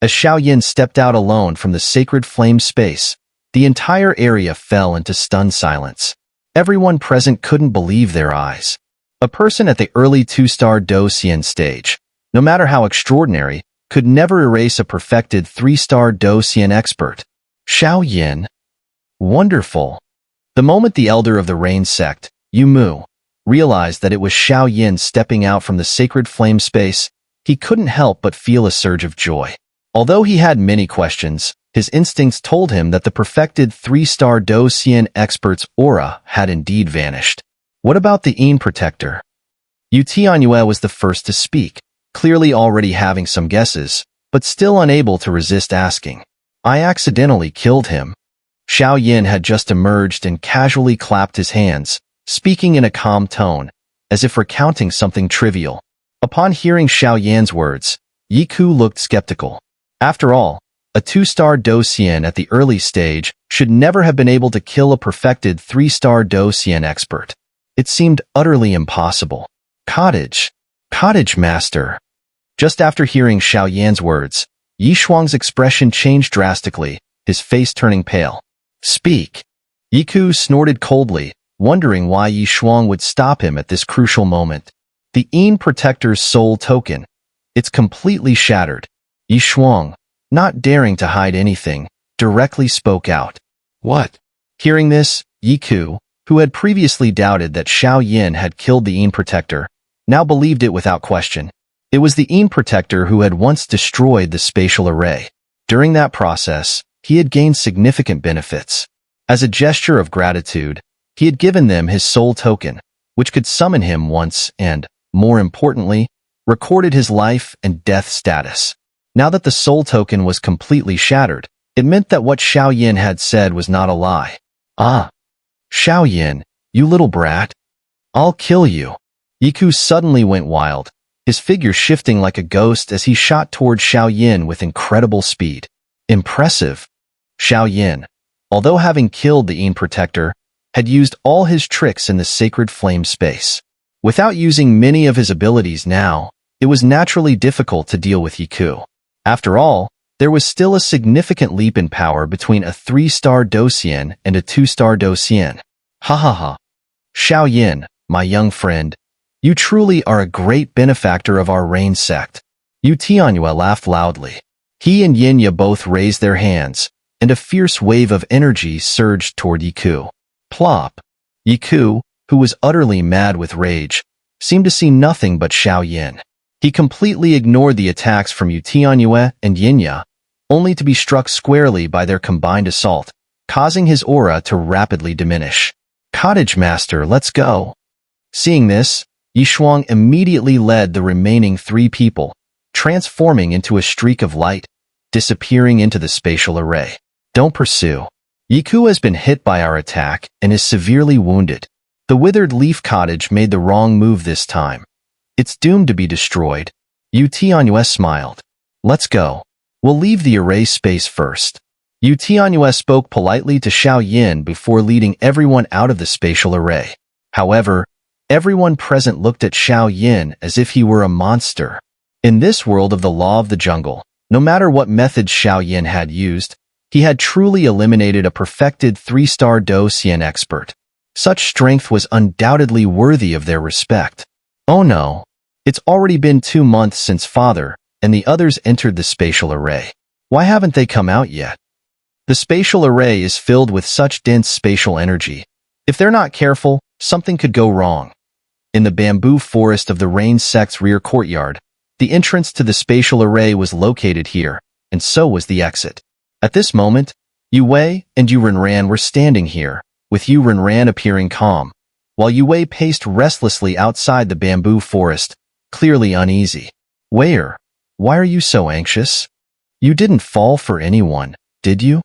As Xiao Yin stepped out alone from the sacred flame space, the entire area fell into stunned silence. Everyone present couldn't believe their eyes. A person at the early 2-star Do Xian stage, no matter how extraordinary, could never erase a perfected 3-star Do Xian expert. Xiao Yin. Wonderful. The moment the elder of the Rain Sect, Yu Mu, realized that it was Xiao Yin stepping out from the sacred flame space, he couldn't help but feel a surge of joy. Although he had many questions, his instincts told him that the perfected 3-star Do Xian expert's aura had indeed vanished. What about the Yin Protector? Yu Tianyue was the first to speak, clearly already having some guesses, but still unable to resist asking. I accidentally killed him. Xiao Yin had just emerged and casually clapped his hands, speaking in a calm tone, as if recounting something trivial. Upon hearing Xiao Yan's words, Yiku looked skeptical. After all, a 2-star Do Xian at the early stage should never have been able to kill a perfected 3-star Do Xian expert. It seemed utterly impossible. Cottage. Cottage master. Just after hearing Xiao Yan's words, Yi Shuang's expression changed drastically, his face turning pale. Speak. Yiku snorted coldly, wondering why Yi Shuang would stop him at this crucial moment. The Yin Protector's soul token. It's completely shattered. Yi Shuang, not daring to hide anything, directly spoke out. What? Hearing this, Yiku, who had previously doubted that Xiao Yin had killed the Yin Protector, now believed it without question. It was the Yin Protector who had once destroyed the spatial array. During that process, he had gained significant benefits. As a gesture of gratitude, he had given them his soul token, which could summon him once and, more importantly, recorded his life and death status. Now that the soul token was completely shattered, it meant that what Xiao Yin had said was not a lie. Ah! Xiao Yin, you little brat. I'll kill you. Yiku suddenly went wild, his figure shifting like a ghost as he shot toward Xiao Yin with incredible speed. Impressive. Xiao Yin, although having killed the Yin Protector, had used all his tricks in the sacred flame space. Without using many of his abilities now, it was naturally difficult to deal with Yiku. After all, there was still a significant leap in power between a 3-star Do Xian and a 2-star Do Xian. Ha ha ha. Xiao Yin, my young friend, you truly are a great benefactor of our Rain Sect. Yu Tianyue laughed loudly. He and Yinya both raised their hands, and a fierce wave of energy surged toward Yiku. Plop. Yiku, who was utterly mad with rage, seemed to see nothing but Xiao Yin. He completely ignored the attacks from Yu Tianyue and Yinya, only to be struck squarely by their combined assault, causing his aura to rapidly diminish. Cottage Master, let's go. Seeing this, Yi Shuang immediately led the remaining 3 people, transforming into a streak of light, disappearing into the spatial array. Don't pursue. Yiku has been hit by our attack and is severely wounded. The withered leaf cottage made the wrong move this time. It's doomed to be destroyed. Yu Tianyue smiled. Let's go. We'll leave the array space first. Yu Tianyue spoke politely to Xiao Yin before leading everyone out of the spatial array. However, everyone present looked at Xiao Yin as if he were a monster. In this world of the law of the jungle, no matter what methods Xiao Yin had used, he had truly eliminated a perfected 3-star Do Xian expert. Such strength was undoubtedly worthy of their respect. Oh no, it's already been 2 months since Father and the others entered the spatial array. Why haven't they come out yet? The spatial array is filled with such dense spatial energy. If they're not careful, something could go wrong. In the bamboo forest of the Rain Sect's rear courtyard, the entrance to the spatial array was located here, and so was the exit. At this moment, Yu Wei and Yu Renran were standing here, with Yu Renran appearing calm, while Yu Wei paced restlessly outside the bamboo forest, clearly uneasy. Wei-er, why are you so anxious? You didn't fall for anyone, did you?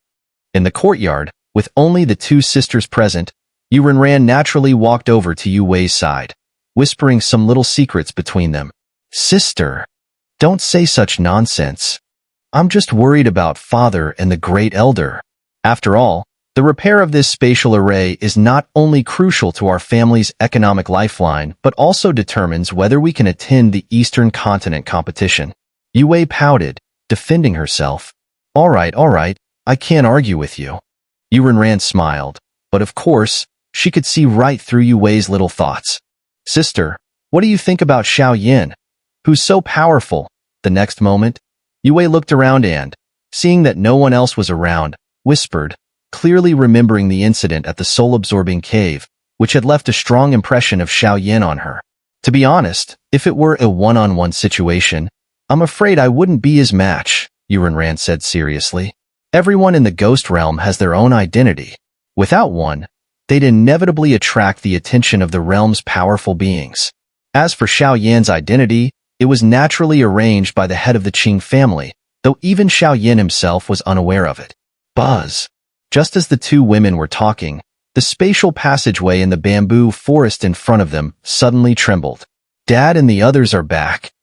In the courtyard, with only the 2 sisters present, Yu Renran naturally walked over to Yu Wei's side, whispering some little secrets between them. Sister, don't say such nonsense. I'm just worried about Father and the Great Elder. After all, the repair of this spatial array is not only crucial to our family's economic lifeline, but also determines whether we can attend the Eastern Continent competition. Yu Wei pouted, defending herself. All right, I can't argue with you. Xun'er smiled, but of course, she could see right through Yue Wei's little thoughts. Sister, what do you think about Xiao, who's so powerful? The next moment, Yue Wei looked around and, seeing that no one else was around, whispered, clearly remembering the incident at the soul-absorbing cave, which had left a strong impression of Xiao on her. To be honest, if it were a one-on-one situation, I'm afraid I wouldn't be his match, Xun'er said seriously. Everyone in the ghost realm has their own identity. Without one, they'd inevitably attract the attention of the realm's powerful beings. As for Xiao's identity, it was naturally arranged by the head of the Qing family, though even Xiao himself was unaware of it. Buzz. Just as the two women were talking, the spatial passageway in the bamboo forest in front of them suddenly trembled. Dad and the others are back,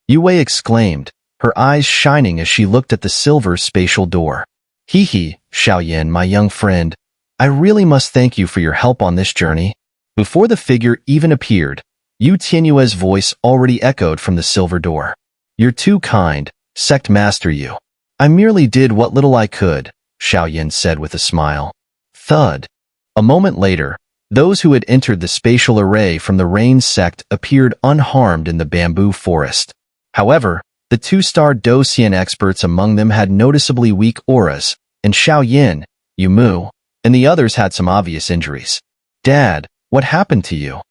Yue Wei exclaimed, her eyes shining as she looked at the silver spatial door. Hee, Xiao, my young friend, I really must thank you for your help on this journey. Before the figure even appeared, Yu Tianyue's voice already echoed from the silver door. You're too kind, Sect Master Yu. I merely did what little I could, Xiao said with a smile. Thud. A moment later, those who had entered the spatial array from the Rain Sect appeared unharmed in the bamboo forest. However, the two-star Douxian experts among them had noticeably weak auras, and Xiao, Yu Mu, and the others had some obvious injuries. Dad, what happened to you?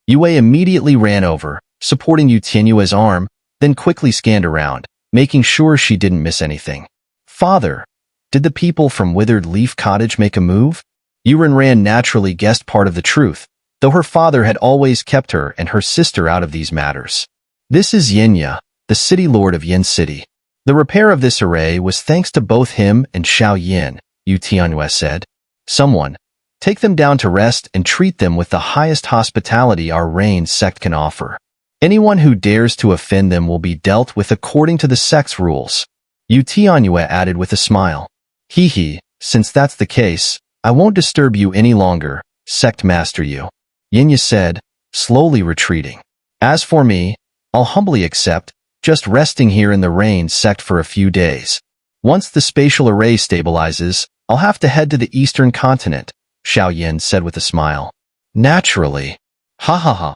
Yue Wei immediately ran over, supporting Yu Tianyue's arm, then quickly scanned around, making sure she didn't miss anything. Father, did the people from Withered Leaf Cottage make a move? Xun'er naturally guessed part of the truth, though her father had always kept her and her sister out of these matters. This is Yinya, the city lord of Yin City. The repair of this array was thanks to both him and Xiao, Yu Tianyue said. Someone, take them down to rest and treat them with the highest hospitality our Rain Sect can offer. Anyone who dares to offend them will be dealt with according to the sect's rules. Yu Tianyue added with a smile. Hee, since that's the case, I won't disturb you any longer, Sect Master Yu. Yinya said, slowly retreating. As for me, I'll humbly accept, just resting here in the Rain Sect for a few days. Once the spatial array stabilizes, I'll have to head to the eastern continent, Xiao said with a smile. Naturally. Ha.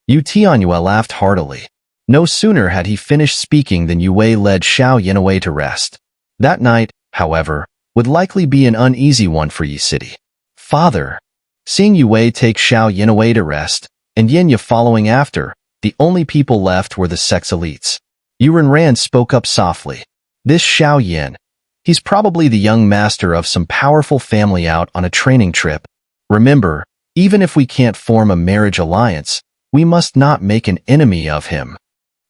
Yu Tianyue laughed heartily. No sooner had he finished speaking than Yue Wei led Xiao away to rest. That night, however, would likely be an uneasy one for Yi City. Father. Seeing Yue Wei take Xiao away to rest, and Yinya following after, the only people left were the sect's elites. Xun'er spoke up softly. This Xiao, he's probably the young master of some powerful family out on a training trip. Remember, even if we can't form a marriage alliance, we must not make an enemy of him.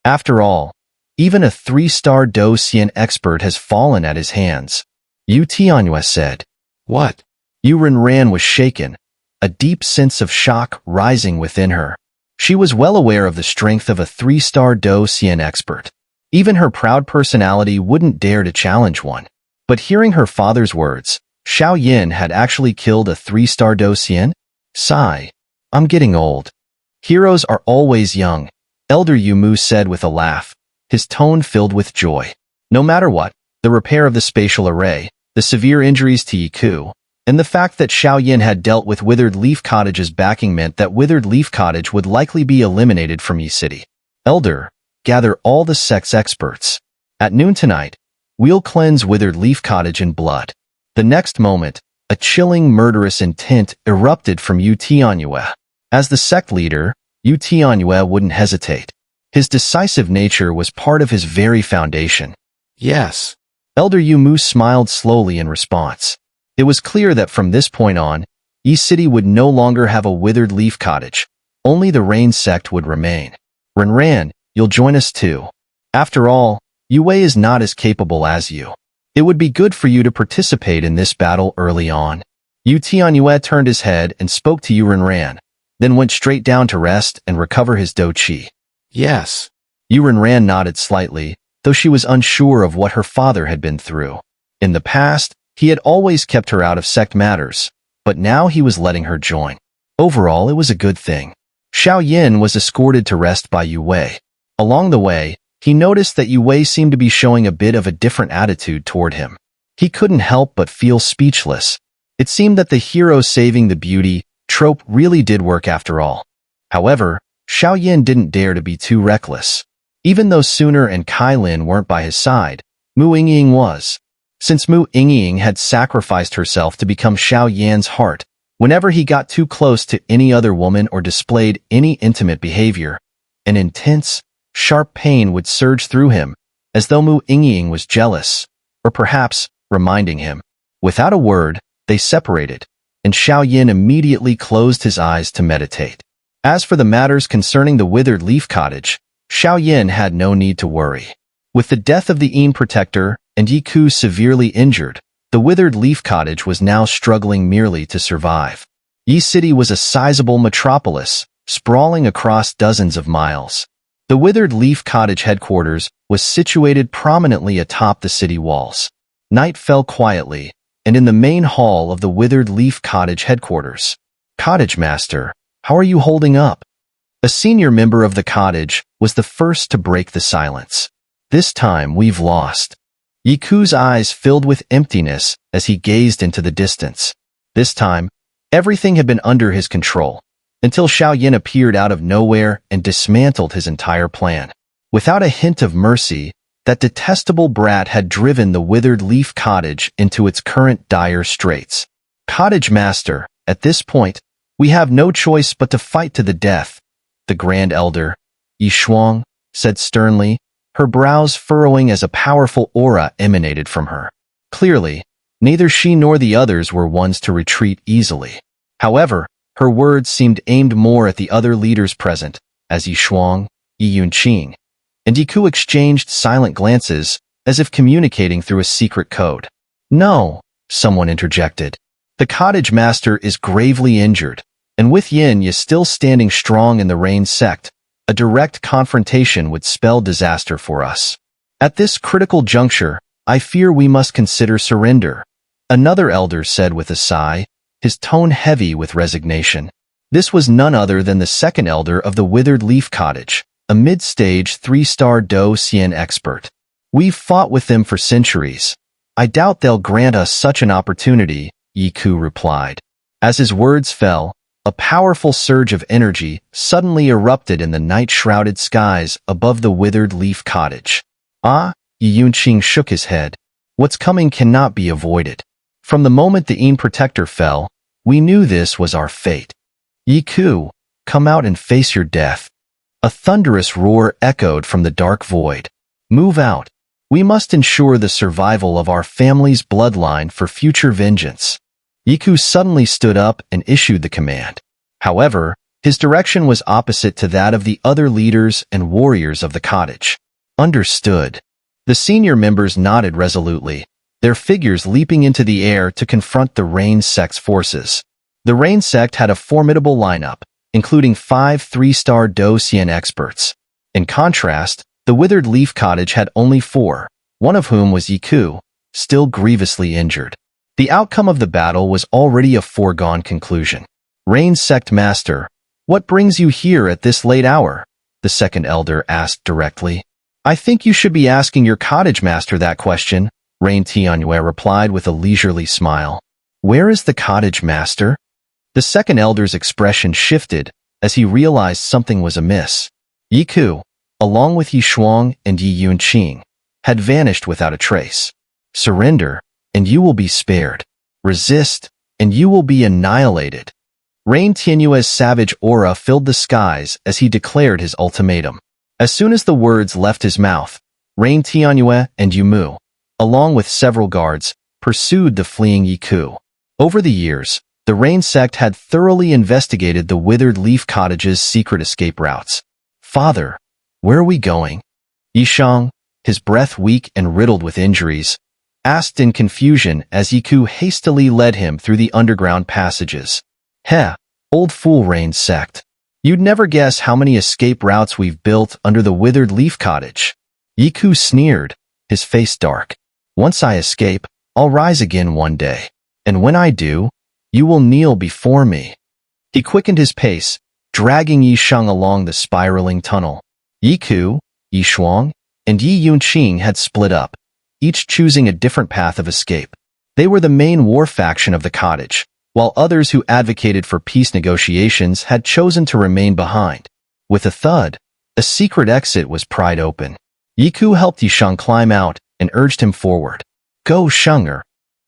After all, even a 3-star Douxian expert has fallen at his hands. Yu Tianyue said. What? Xun'er was shaken, a deep sense of shock rising within her. She was well aware of the strength of a 3-star Douxian expert. Even her proud personality wouldn't dare to challenge one. But hearing her father's words, Xiao had actually killed a 3-star Douxian? Sigh. I'm getting old. Heroes are always young, Elder Yu Mu said with a laugh, his tone filled with joy. No matter what, the repair of the spatial array, the severe injuries to Yiku, and the fact that Xiao had dealt with Withered Leaf Cottage's backing meant that Withered Leaf Cottage would likely be eliminated from Yi City. Elder, gather all the sect's experts. At noon tonight, we'll cleanse Withered Leaf Cottage in blood. The next moment, a chilling, murderous intent erupted from Yu Tianyue. As the sect leader, Yu Tianyue wouldn't hesitate. His decisive nature was part of his very foundation. Yes. Elder Yu Mu smiled slowly in response. It was clear that from this point on, Yi City would no longer have a Withered Leaf Cottage. Only the Rain Sect would remain. Ran, you'll join us too. After all, Yue Wei is not as capable as you. It would be good for you to participate in this battle early on. Yu Tianyue turned his head and spoke to Xun'er, then went straight down to rest and recover his Do Chi. Yes. Xun'er nodded slightly, though she was unsure of what her father had been through. In the past, he had always kept her out of sect matters, but now he was letting her join. Overall, it was a good thing. Xiao was escorted to rest by Yue Wei. Along the way, he noticed that Yue seemed to be showing a bit of a different attitude toward him. He couldn't help but feel speechless. It seemed that the hero saving the beauty trope really did work after all. However, Xiao Yin didn't dare to be too reckless. Even though Xun'er and Kailin weren't by his side, Mu Yingying was. Since Mu Yingying had sacrificed herself to become Xiao Yan's heart, whenever he got too close to any other woman or displayed any intimate behavior, an intense, sharp pain would surge through him, as though Mu Yingying was jealous, or perhaps reminding him. Without a word, they separated, and Xiao Yin immediately closed his eyes to meditate. As for the matters concerning the withered leaf cottage, Xiao Yin had no need to worry. With the death of the Yin protector and Yiku severely injured, the withered leaf cottage was now struggling merely to survive. Yi City was a sizable metropolis, sprawling across dozens of miles. The withered leaf cottage headquarters was situated prominently atop the city walls. Night fell quietly, and in the main hall of the withered leaf cottage headquarters, "Cottage Master, how are you holding up?" A senior member of the cottage was the first to break the silence. "This time we've lost." Yiku's eyes filled with emptiness as he gazed into the distance. This time, everything had been under his control, until Xiao Yin appeared out of nowhere and dismantled his entire plan. Without a hint of mercy, that detestable brat had driven the withered leaf cottage into its current dire straits. "Cottage Master, at this point, we have no choice but to fight to the death," the Grand Elder, Yi Shuang, said sternly, her brows furrowing as a powerful aura emanated from her. Clearly, neither she nor the others were ones to retreat easily. However, her words seemed aimed more at the other leaders present, as Yi Shuang, Yi Yunqing, and Yiku exchanged silent glances, as if communicating through a secret code. "No," someone interjected. "The Cottage Master is gravely injured, and with Yin Yi still standing strong in the Rain Sect, a direct confrontation would spell disaster for us. At this critical juncture, I fear we must consider surrender," another elder said with a sigh, his tone heavy with resignation. This was none other than the second elder of the Withered Leaf Cottage, a mid-stage 3-star Do Xian expert. "We've fought with them for centuries. I doubt they'll grant us such an opportunity," Yiku replied. As his words fell, a powerful surge of energy suddenly erupted in the night-shrouded skies above the Withered Leaf Cottage. "Ah," Yi Yunqing shook his head. "What's coming cannot be avoided. From the moment the Yin Protector fell, we knew this was our fate." "Yiku, come out and face your death." A thunderous roar echoed from the dark void. "Move out. We must ensure the survival of our family's bloodline for future vengeance." Yiku suddenly stood up and issued the command. However, his direction was opposite to that of the other leaders and warriors of the cottage. "Understood." The senior members nodded resolutely, their figures leaping into the air to confront the Rain Sect's forces. The Rain Sect had a formidable lineup, including 5 3-star Do Xian experts. In contrast, the Withered Leaf Cottage had only 4, one of whom was Yiku, still grievously injured. The outcome of the battle was already a foregone conclusion. "Rain Sect Master, what brings you here at this late hour?" the second elder asked directly. "I think you should be asking your Cottage Master that question," Rain Tianyue replied with a leisurely smile. "Where is the Cottage Master?" The second elder's expression shifted as he realized something was amiss. Yiku, along with Yi Shuang and Yi Yunqing, had vanished without a trace. "Surrender, and you will be spared. Resist, and you will be annihilated." Rain Tianyue's savage aura filled the skies as he declared his ultimatum. As soon as the words left his mouth, Rain Tianyue and Yumu, along with several guards, pursued the fleeing Yiku. Over the years, the Rain Sect had thoroughly investigated the Withered Leaf Cottage's secret escape routes. "Father, where are we going?" Yishang, his breath weak and riddled with injuries, asked in confusion as Yiku hastily led him through the underground passages. "Heh, old fool Rain Sect. You'd never guess how many escape routes we've built under the Withered Leaf Cottage." Yiku sneered, his face dark. "Once I escape, I'll rise again one day. And when I do, you will kneel before me." He quickened his pace, dragging Yishang along the spiraling tunnel. "Yiku, Yi Shuang, and Yi Yunqing had split up, each choosing a different path of escape. They were the main war faction of the cottage, while others who advocated for peace negotiations had chosen to remain behind. With a thud, a secret exit was pried open. Yiku helped Yisheng climb out and urged him forward. "Go, Xun'er."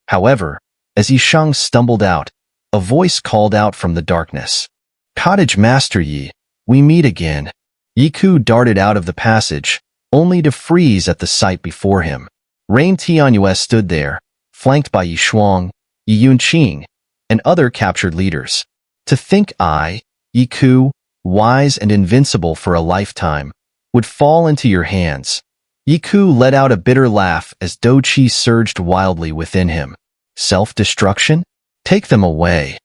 However, as Yisheng stumbled out, a voice called out from the darkness. "Cottage Master Yi, we meet again." Yiku darted out of the passage, only to freeze at the sight before him. Rain Tianyue stood there, flanked by Yi Shuang, Yi Yunqing, and other captured leaders. To think I, Yiku, wise and invincible for a lifetime, would fall into your hands. Yiku let out a bitter laugh as Doqi surged wildly within him. Self-destruction? Take them away.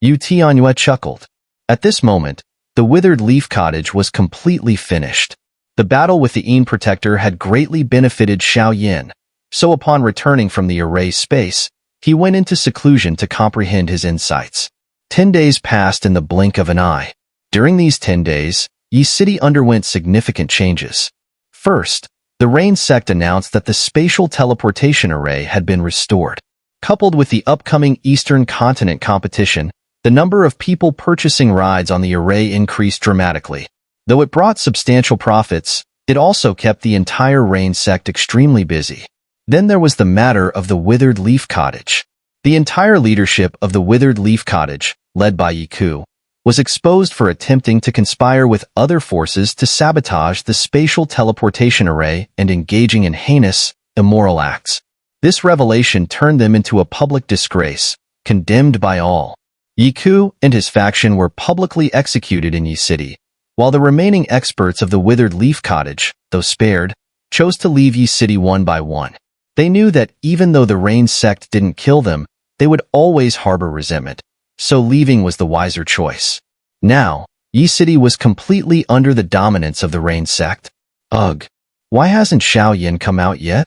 Yu Tianyue chuckled. At this moment, the withered leaf cottage was completely finished. The battle with the Yin Protector had greatly benefited Xiao, so upon returning from the array space, he went into seclusion to comprehend his insights. 10 days passed in the blink of an eye. During these 10 days, Yi City underwent significant changes. First, the Rain Sect announced that the spatial teleportation array had been restored. Coupled with the upcoming Eastern Continent competition, the number of people purchasing rides on the array increased dramatically. Though it brought substantial profits, it also kept the entire Rain Sect extremely busy. Then there was the matter of the Withered Leaf Cottage. The entire leadership of the Withered Leaf Cottage, led by Yiku, was exposed for attempting to conspire with other forces to sabotage the spatial teleportation array and engaging in heinous, immoral acts. This revelation turned them into a public disgrace, condemned by all. Yiku and his faction were publicly executed in Yi City, while the remaining experts of the Withered Leaf Cottage, though spared, chose to leave Yi City one by one. They knew that even though the Rain Sect didn't kill them, they would always harbor resentment, so leaving was the wiser choice. Now, Yi City was completely under the dominance of the Rain Sect. Ugh, why hasn't Xiao come out yet?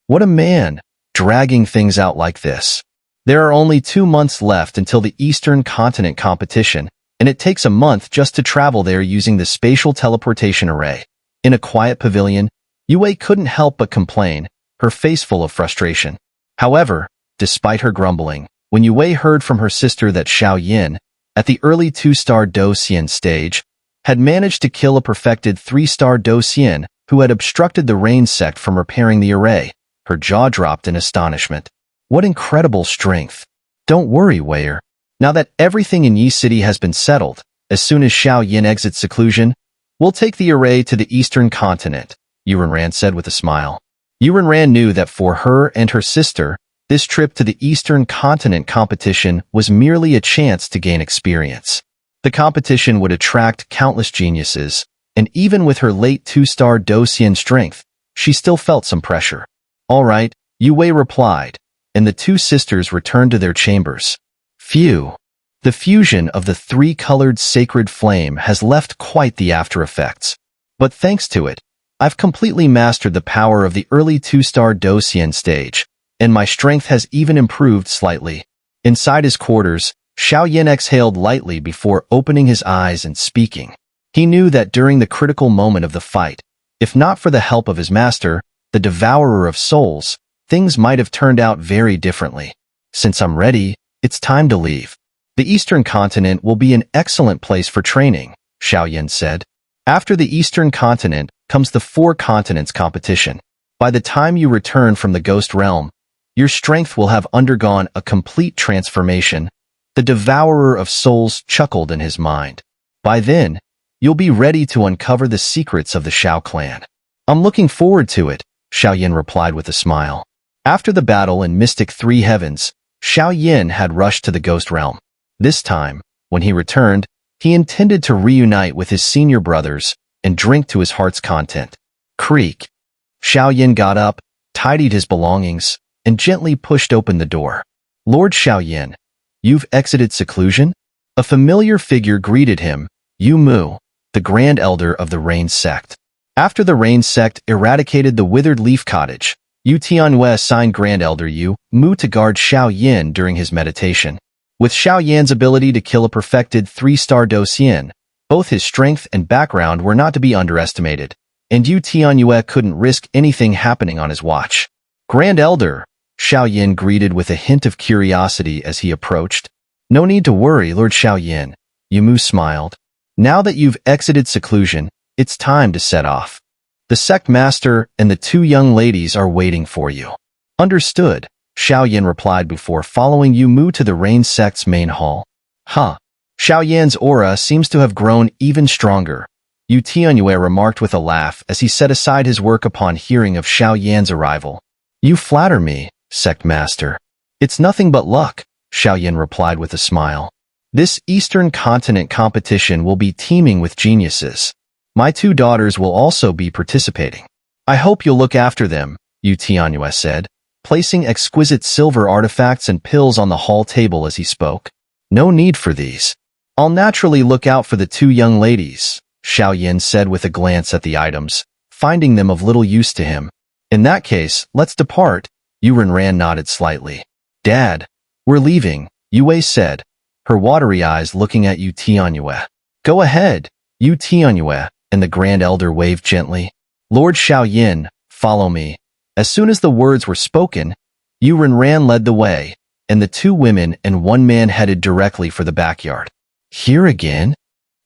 What a man, dragging things out like this. There are only 2 months left until the Eastern Continent competition, and it takes a month just to travel there using the spatial teleportation array. In a quiet pavilion, Yue couldn't help but complain, her face full of frustration. However, despite her grumbling, when Yue heard from her sister that Xiao, at the early 2-star Do Xian stage, had managed to kill a perfected 3-star Do Xian who had obstructed the Rain Sect from repairing the array, her jaw dropped in astonishment. What incredible strength. Don't worry, Weier. Now that everything in Yi City has been settled, as soon as Xiao exits seclusion, we'll take the array to the Eastern Continent, Yurenran said with a smile. Yurenran knew that for her and her sister, this trip to the Eastern Continent competition was merely a chance to gain experience. The competition would attract countless geniuses, and even with her late 2-star Do Xian strength, she still felt some pressure. All right, Yue replied, and the 2 sisters returned to their chambers. Phew. The fusion of the 3-colored sacred flame has left quite the after effects. But thanks to it, I've completely mastered the power of the early 2-star Do Xian stage, and my strength has even improved slightly. Inside his quarters, Xiao exhaled lightly before opening his eyes and speaking. He knew that during the critical moment of the fight, if not for the help of his master, the Devourer of Souls, things might have turned out very differently. Since I'm ready, it's time to leave. The Eastern Continent will be an excellent place for training, Xiao said. After the Eastern Continent comes the 4 continents competition. By the time you return from the Ghost Realm, your strength will have undergone a complete transformation. The Devourer of Souls chuckled in his mind. By then, you'll be ready to uncover the secrets of the Xiao clan. I'm looking forward to it, Xiao replied with a smile. After the battle in Mystic 3 Heavens, Xiao had rushed to the Ghost Realm. This time, when he returned, he intended to reunite with his senior brothers and drink to his heart's content. Creak. Xiao got up, tidied his belongings, and gently pushed open the door. Lord Xiao, you've exited seclusion? A familiar figure greeted him, Yu Mu, the Grand Elder of the Rain Sect. After the Rain Sect eradicated the Withered Leaf Cottage, Yu Tianyue assigned Grand Elder Yu Mu to guard Xiao during his meditation. With Xiao ability to kill a perfected 3-star Do Xian, both his strength and background were not to be underestimated. and Yu Tianyue couldn't risk anything happening on his watch. Grand Elder, Xiao greeted with a hint of curiosity as he approached. No need to worry, Lord Xiao. Yumu smiled. Now that you've exited seclusion, it's time to set off. The sect master and the two young ladies are waiting for you. Understood, Xiao replied before following Yumu to the Rain sect's main hall. Huh. Xiao aura seems to have grown even stronger, Yu Tianyue remarked with a laugh as he set aside his work upon hearing of Xiao arrival. You flatter me, sect master. It's nothing but luck, Xiao replied with a smile. This Eastern continent competition will be teeming with geniuses. My two daughters will also be participating. I hope you'll look after them, Yu Tianyue said, placing exquisite silver artifacts and pills on the hall table as he spoke. No need for these. I'll naturally look out for the two young ladies, Xiao said with a glance at the items, finding them of little use to him. In that case, let's depart, Yu Renran nodded slightly. Dad, we're leaving, Yue said, her watery eyes looking at Yu Tianyue. Go ahead, Yu Tianyue, and the Grand Elder waved gently. Lord Xiao, follow me. As soon as the words were spoken, Yu Renran led the way, and the two women and one man headed directly for the backyard. Here again?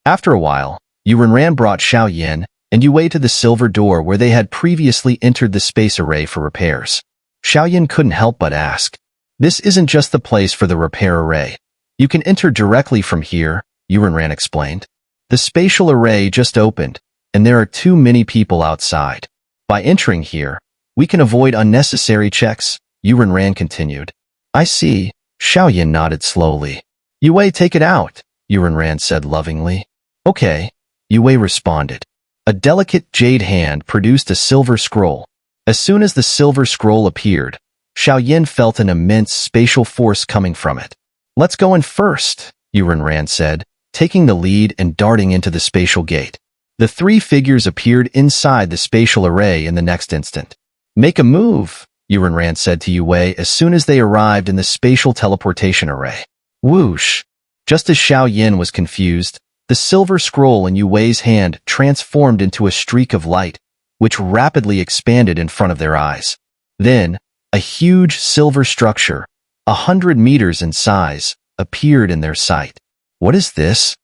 After a while, Yu Renran brought Xiao and Yue to the silver door where they had previously entered the space array for repairs. Xiao couldn't help but ask. This isn't just the place for the repair array. You can enter directly from here, Yu Renran explained. The spatial array just opened, and there are too many people outside. By entering here, we can avoid unnecessary checks, Yu Renran continued. I see, Xiao nodded slowly. Yue, take it out, Yu Renran said lovingly. Okay, Yue responded. A delicate jade hand produced a silver scroll. As soon as the silver scroll appeared, Xiao felt an immense spatial force coming from it. Let's go in first, Yu Renran said, taking the lead and darting into the spatial gate. The three figures appeared inside the spatial array in the next instant. Make a move, Yu Renran said to Yue as soon as they arrived in the spatial teleportation array. Whoosh! Just as Xiao was confused, the silver scroll in Yue's hand transformed into a streak of light, which rapidly expanded in front of their eyes. Then, a huge silver structure, 100 meters in size, appeared in their sight. What is this?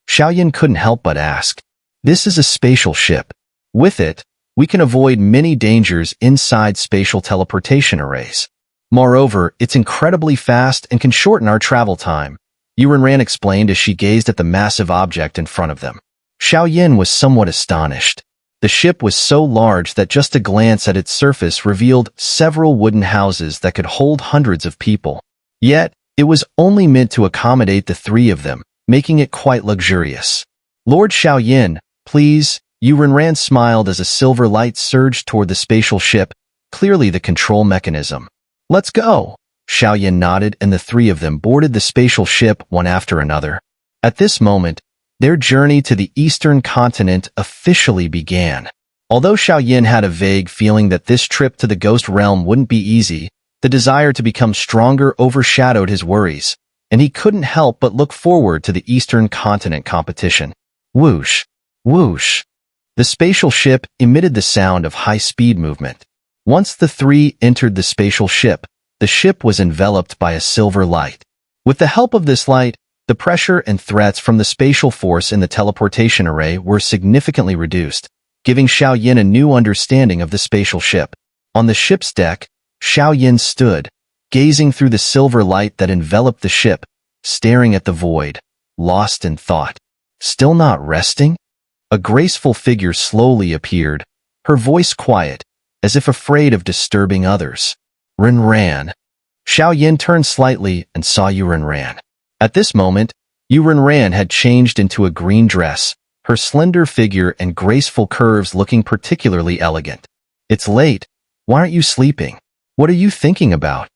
Xiao couldn't help but ask. This is a spatial ship. With it, we can avoid many dangers inside spatial teleportation arrays. Moreover, it's incredibly fast and can shorten our travel time, Yu Renran explained as she gazed at the massive object in front of them. Xiao was somewhat astonished. The ship was so large that just a glance at its surface revealed several wooden houses that could hold hundreds of people. Yet, it was only meant to accommodate the three of them, making it quite luxurious. Lord Xiao, please, Yu Renran smiled as a silver light surged toward the spatial ship, clearly the control mechanism. Let's go. Xiao nodded and the three of them boarded the spatial ship one after another. At this moment, their journey to the eastern continent officially began. Although Xiao had a vague feeling that this trip to the ghost realm wouldn't be easy, the desire to become stronger overshadowed his worries, and he couldn't help but look forward to the eastern continent competition. Whoosh! Whoosh! The spatial ship emitted the sound of high-speed movement. Once the three entered the spatial ship, the ship was enveloped by a silver light. With the help of this light, the pressure and threats from the spatial force in the teleportation array were significantly reduced, giving Xiao a new understanding of the spatial ship. On the ship's deck, Xiao stood, gazing through the silver light that enveloped the ship, staring at the void, lost in thought. Still not resting? A graceful figure slowly appeared, her voice quiet, as if afraid of disturbing others. Renran. Xiao turned slightly and saw Yu Renran. At this moment, Yu Renran had changed into a green dress, her slender figure and graceful curves looking particularly elegant. It's late. Why aren't you sleeping? What are you thinking about?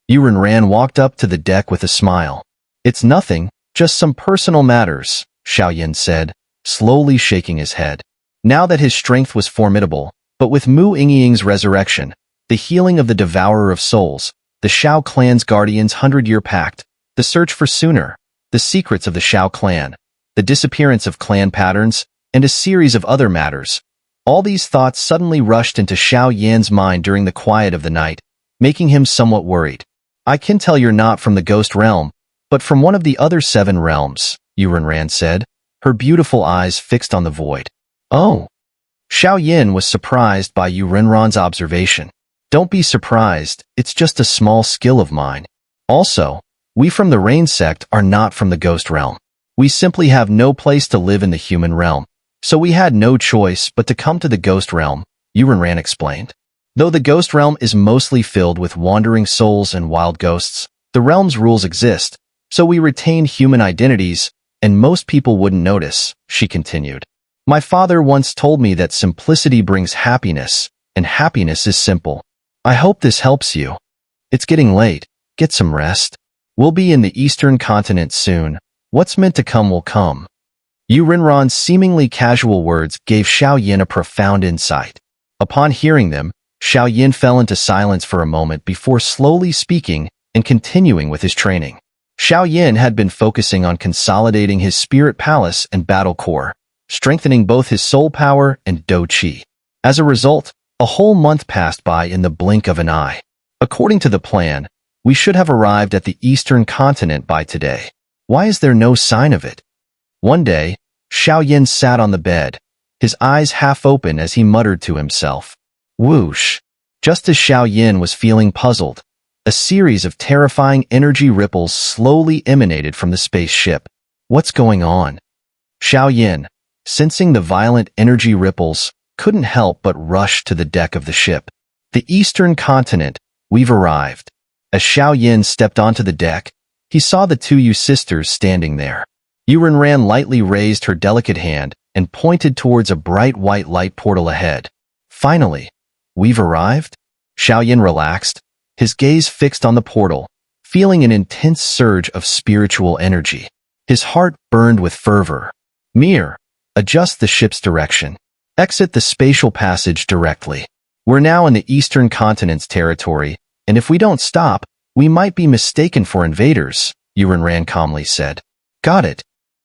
Yu Renran walked up to the deck with a smile. It's nothing, just some personal matters, Xiao said, slowly shaking his head. Now that his strength was formidable, but with Mu Yingying's resurrection, the healing of the Devourer of Souls, the Xiao clan's Guardian's 100-year pact, the search for Xun'er, the secrets of the Xiao clan, the disappearance of clan patterns, and a series of other matters, All these thoughts suddenly rushed into Xiao Yan's mind during the quiet of the night, making him somewhat worried. I can tell you're not from the ghost realm, but from one of the other 7 realms, Xun'er said, her beautiful eyes fixed on the void. Oh. Xiao Yan was surprised by Xun'er's observation. Don't be surprised, it's just a small skill of mine. Also, we from the Rain Sect are not from the ghost realm. We simply have no place to live in the human realm, so we had no choice but to come to the ghost realm, Xun'er explained. Though the ghost realm is mostly filled with wandering souls and wild ghosts, the realm's rules exist, so we retain human identities, and most people wouldn't notice, she continued. My father once told me that simplicity brings happiness, and happiness is simple. I hope this helps you. It's getting late. Get some rest. We'll be in the eastern continent soon. What's meant to come will come. Xun'er's seemingly casual words gave Xiao Yan a profound insight. Upon hearing them, Xiao Yan fell into silence for a moment before slowly speaking and continuing with his training. Xiao Yan had been focusing on consolidating his spirit palace and battle core, strengthening both his soul power and Do Qi. As a result, a whole month passed by in the blink of an eye. According to the plan, we should have arrived at the eastern continent by today. Why is there no sign of it? One day, Xiao Yan sat on the bed, his eyes half open as he muttered to himself. Whoosh! Just as Xiao Yan was feeling puzzled, a series of terrifying energy ripples slowly emanated from the spaceship. What's going on? Xiao Yan, sensing the violent energy ripples, couldn't help but rush to the deck of the ship. The eastern continent, we've arrived. As Xiao Yan stepped onto the deck, he saw the 2 sisters standing there. Xun'er lightly raised her delicate hand and pointed towards a bright white light portal ahead. Finally, we've arrived? Xiao Yan relaxed, his gaze fixed on the portal, feeling an intense surge of spiritual energy. His heart burned with fervor. Mir, adjust the ship's direction. Exit the spatial passage directly. We're now in the eastern continent's territory, and if we don't stop, we might be mistaken for invaders, Xun'er calmly said. Got it.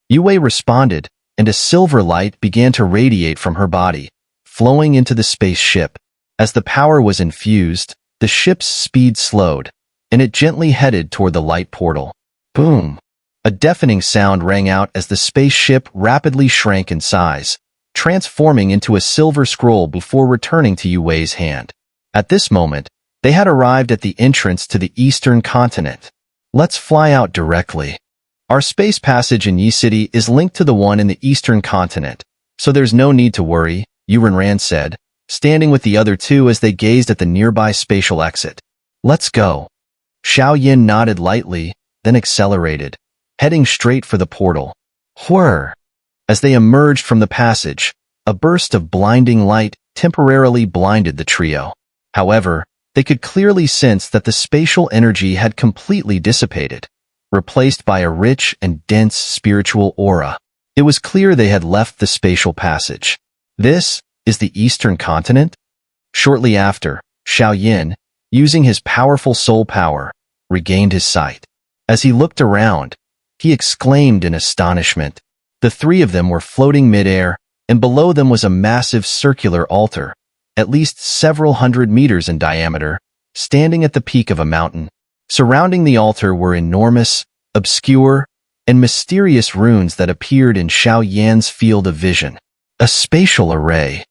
Yue responded, and a silver light began to radiate from her body, flowing into the spaceship. As the power was infused, the ship's speed slowed, and it gently headed toward the light portal. Boom! A deafening sound rang out as the spaceship rapidly shrank in size, transforming into a silver scroll before returning to Yue's hand. At this moment, they had arrived at the entrance to the eastern continent. Let's fly out directly. Our space passage in Yi City is linked to the one in the eastern continent, so there's no need to worry, Xun'er said, standing with the other 2 as they gazed at the nearby spatial exit. Let's go. Xiao Yan nodded lightly, then accelerated, heading straight for the portal. Whir! As they emerged from the passage, a burst of blinding light temporarily blinded the trio. However, they could clearly sense that the spatial energy had completely dissipated, replaced by a rich and dense spiritual aura. It was clear they had left the spatial passage. This is the eastern continent? Shortly after, Xiao Yan, using his powerful soul power, regained his sight. As he looked around, he exclaimed in astonishment. The 3 of them were floating midair, and below them was a massive circular altar, at least several hundred meters in diameter, standing at the peak of a mountain. Surrounding the altar were enormous, obscure, and mysterious runes that appeared in Xiao Yan's field of vision. A spatial array.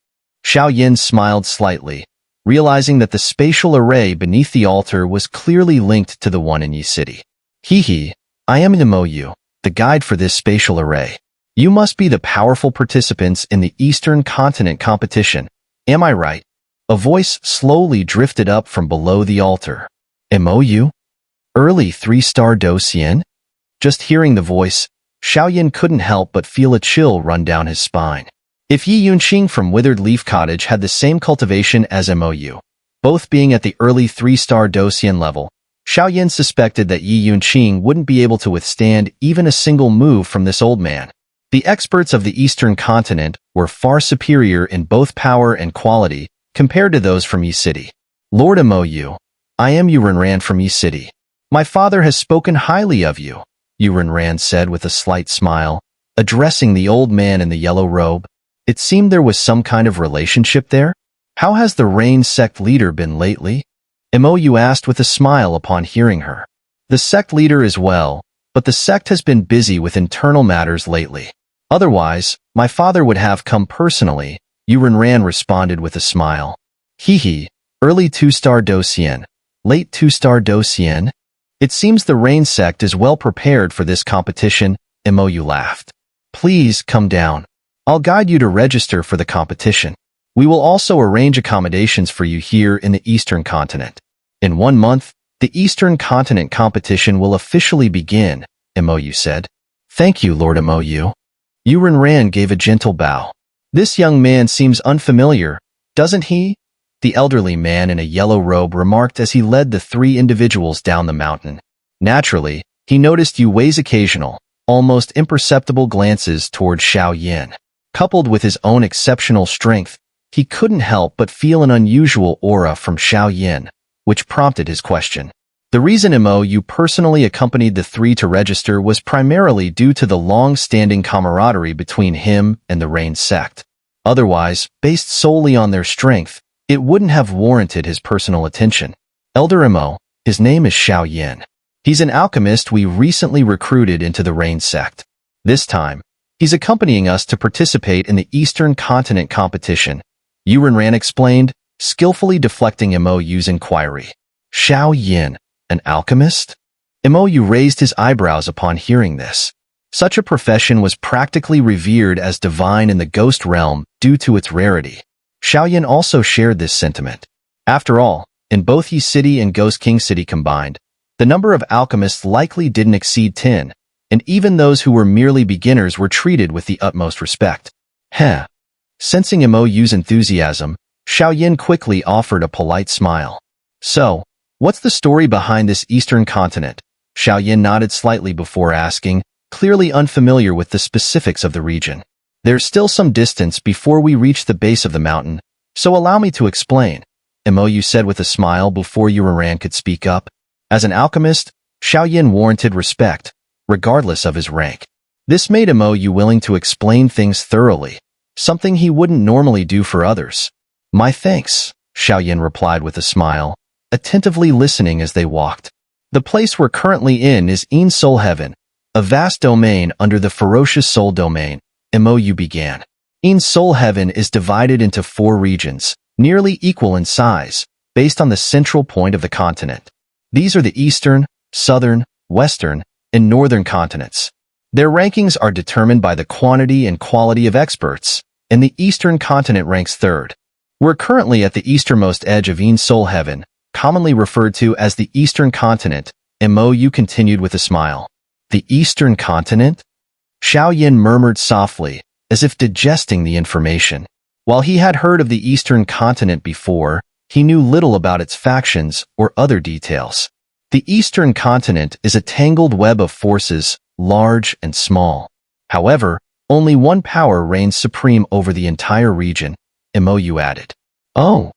Xiao Yan smiled slightly, realizing that the spatial array beneath the altar was clearly linked to the one in Yi City. Hee, I am Xiao, the guide for this spatial array. You must be the powerful participants in the Eastern Continent competition. Am I right? A voice slowly drifted up from below the altar. Xiao? Early 3-star Docian? Just hearing the voice, Xiao Yan couldn't help but feel a chill run down his spine. If Yi Yunqing from Withered Leaf Cottage had the same cultivation as Xiao, both being at the early 3-star Docian level, Xiao Yan suspected that Yi Yunqing wouldn't be able to withstand even a single move from this old man. The experts of the Eastern Continent were far superior in both power and quality compared to those from Yi City. Lord Xiao, I am Xun'er from Yi City. My father has spoken highly of you, Xun'er said with a slight smile, addressing the old man in the yellow robe. It seemed there was some kind of relationship there. How has the Rain Sect leader been lately? Mou asked with a smile upon hearing her. The sect leader is well, but the sect has been busy with internal matters lately. Otherwise, my father would have come personally, Xun'er responded with a smile. Hee, early 2-star Docian, late 2-star Docian? It seems the Rain Sect is well prepared for this competition, Mou laughed. Please come down. I'll guide you to register for the competition. We will also arrange accommodations for you here in the Eastern Continent. In 1 month, the Eastern Continent competition will officially begin, Mou said. Thank you, Lord Mou. Xun'er gave a gentle bow. This young man seems unfamiliar, doesn't he? The elderly man in a yellow robe remarked as he led the 3 individuals down the mountain. Naturally, he noticed Yu's occasional, almost imperceptible glances toward Xiao. Coupled with his own exceptional strength, he couldn't help but feel an unusual aura from Xiao, which prompted his question. The reason Mou personally accompanied the 3 to register was primarily due to the long-standing camaraderie between him and the Rain Sect. Otherwise, based solely on their strength, it wouldn't have warranted his personal attention. Elder Mou, his name is Xiao. He's an alchemist we recently recruited into the Rain Sect. This time, he's accompanying us to participate in the Eastern Continent competition, Xun'er explained, skillfully deflecting Mou's inquiry. Xiao, an alchemist? Mou raised his eyebrows upon hearing this. Such a profession was practically revered as divine in the ghost realm due to its rarity. Xiao also shared this sentiment. After all, in both He City and Ghost King City combined, the number of alchemists likely didn't exceed 10, and even those who were merely beginners were treated with the utmost respect. Heh. Sensing Mou's enthusiasm, Xiao quickly offered a polite smile. So, what's the story behind this Eastern Continent? Xiao nodded slightly before asking, clearly unfamiliar with the specifics of the region. There's still some distance before we reach the base of the mountain, so allow me to explain, Mou said with a smile before Xun'er could speak up. As an alchemist, Xiao warranted respect, regardless of his rank. This made Mou willing to explain things thoroughly, something he wouldn't normally do for others. My thanks, Xiao replied with a smile, attentively listening as they walked. The place we're currently in is Soul Heaven, a vast domain under the ferocious soul domain, Mou began. Soul Heaven is divided into 4 regions, nearly equal in size, based on the central point of the continent. These are the Eastern, Southern, Western, and Northern continents. Their rankings are determined by the quantity and quality of experts, and the Eastern continent ranks 3rd. We're currently at the easternmost edge of Soul Heaven, commonly referred to as the Eastern Continent, Mou continued with a smile. The Eastern Continent? Xiao murmured softly, as if digesting the information. While he had heard of the Eastern Continent before, he knew little about its factions or other details. The Eastern Continent is a tangled web of forces, large and small. However, only one power reigns supreme over the entire region, Mou added. Oh.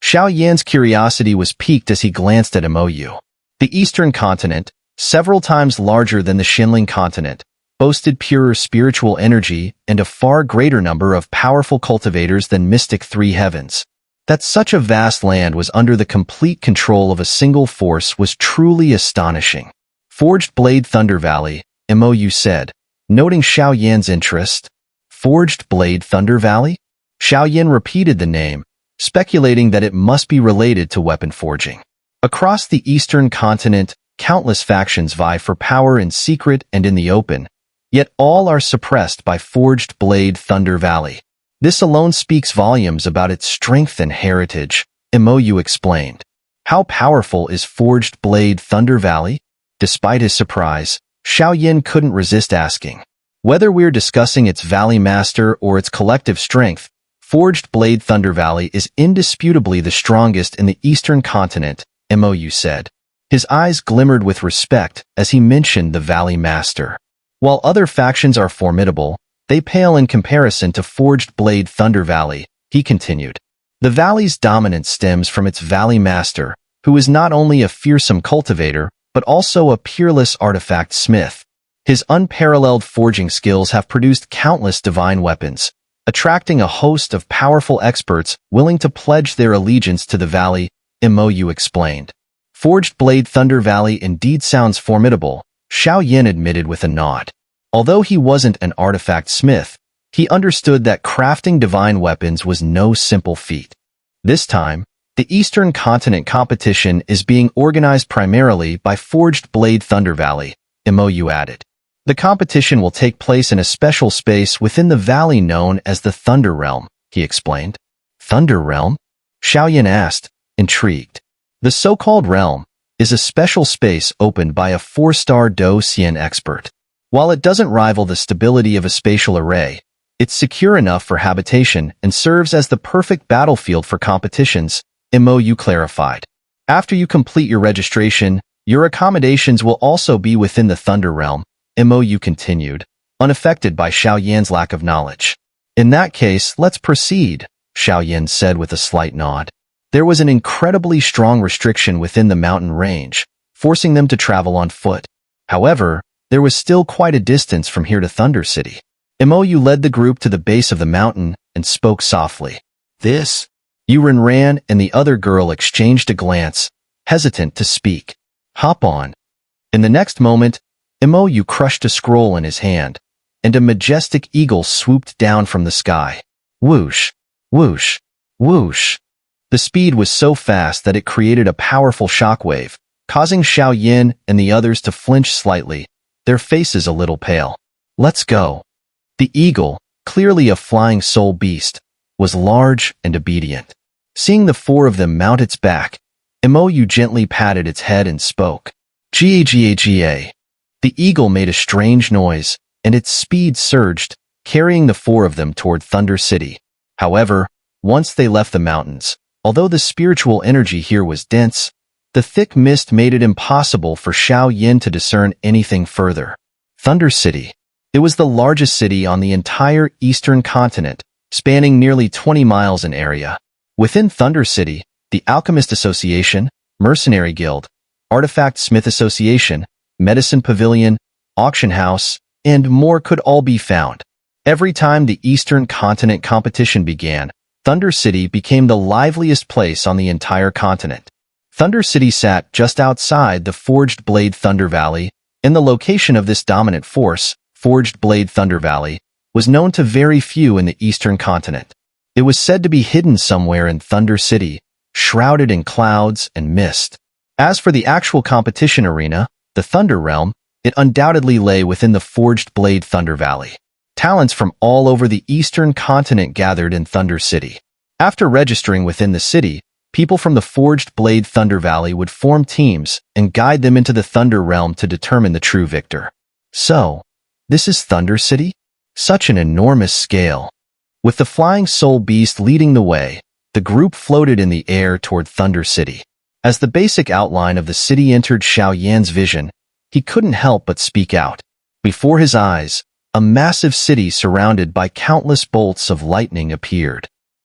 Xiao curiosity was piqued as he glanced at Mou. The Eastern Continent, several times larger than the Xinling Continent, boasted purer spiritual energy and a far greater number of powerful cultivators than Mystic 3 Heavens. That such a vast land was under the complete control of a single force was truly astonishing. Forged Blade Thunder Valley, Mou said, noting Xiao interest. Forged Blade Thunder Valley? Xiao repeated the name, speculating that it must be related to weapon forging. Across the Eastern Continent, countless factions vie for power in secret and in the open, yet all are suppressed by Forged Blade Thunder Valley. This alone speaks volumes about its strength and heritage, Mou explained. How powerful is Forged Blade Thunder Valley? Despite his surprise, Xiao couldn't resist asking. Whether we're discussing its Valley Master or its collective strength, Forged Blade Thunder Valley is indisputably the strongest in the Eastern Continent, Mou said. His eyes glimmered with respect as he mentioned the Valley Master. While other factions are formidable, they pale in comparison to Forged Blade Thunder Valley, he continued. The valley's dominance stems from its Valley Master, who is not only a fearsome cultivator, but also a peerless artifact smith. His unparalleled forging skills have produced countless divine weapons, attracting a host of powerful experts willing to pledge their allegiance to the valley, Mou explained. Forged Blade Thunder Valley indeed sounds formidable, Xiao Yin admitted with a nod. Although he wasn't an artifact smith, he understood that crafting divine weapons was no simple feat. This time, the Eastern Continent competition is being organized primarily by Forged Blade Thunder Valley, Mou added. The competition will take place in a special space within the valley known as the Thunder Realm, he explained. Thunder Realm? Xiao Yin asked, intrigued. The so-called realm is a special space opened by a 4-star Do Xian expert. While it doesn't rival the stability of a spatial array, it's secure enough for habitation and serves as the perfect battlefield for competitions, Mou clarified. After you complete your registration, your accommodations will also be within the Thunder Realm, Mou continued, unaffected by Xiao Yan's lack of knowledge. In that case, let's proceed, Xiao Yan said with a slight nod. There was an incredibly strong restriction within the mountain range, forcing them to travel on foot. However, there was still quite a distance from here to Thunder City. Mou led the group to the base of the mountain and spoke softly. This? Yuren ran and the other girl exchanged a glance, hesitant to speak. Hop on. In the next moment, Mou crushed a scroll in his hand, and a majestic eagle swooped down from the sky. Whoosh, whoosh, whoosh. The speed was so fast that it created a powerful shockwave, causing Xiao Yin and the others to flinch slightly, their faces a little pale. Let's go. The eagle, clearly a flying soul beast, was large and obedient. Seeing the 4 of them mount its back, Mou gently patted its head and spoke. Ga. The eagle made a strange noise, and its speed surged, carrying the 4 of them toward Thunder City. However, once they left the mountains, although the spiritual energy here was dense, the thick mist made it impossible for Xiao Yin to discern anything further. Thunder City. It was the largest city on the entire Eastern Continent, spanning nearly 20 miles in area. Within Thunder City, the Alchemist Association, Mercenary Guild, Artifact Smith Association, Medicine Pavilion, Auction House, and more could all be found. Every time the Eastern Continent competition began, Thunder City became the liveliest place on the entire continent. Thunder City sat just outside the Forged Blade Thunder Valley, and the location of this dominant force, Forged Blade Thunder Valley, was known to very few in the Eastern Continent. It was said to be hidden somewhere in Thunder City, shrouded in clouds and mist. As for the actual competition arena, the Thunder Realm, it undoubtedly lay within the Forged Blade Thunder Valley. Talents from all over the Eastern Continent gathered in Thunder City. After registering within the city, people from the Forged Blade Thunder Valley would form teams and guide them into the Thunder Realm to determine the true victor. So, this is Thunder City? Such an enormous scale. With the flying soul beast leading the way, the group floated in the air toward Thunder City. As the basic outline of the city entered Xiao Yan's vision, he couldn't help but speak out. Before his eyes, a massive city surrounded by countless bolts of lightning appeared.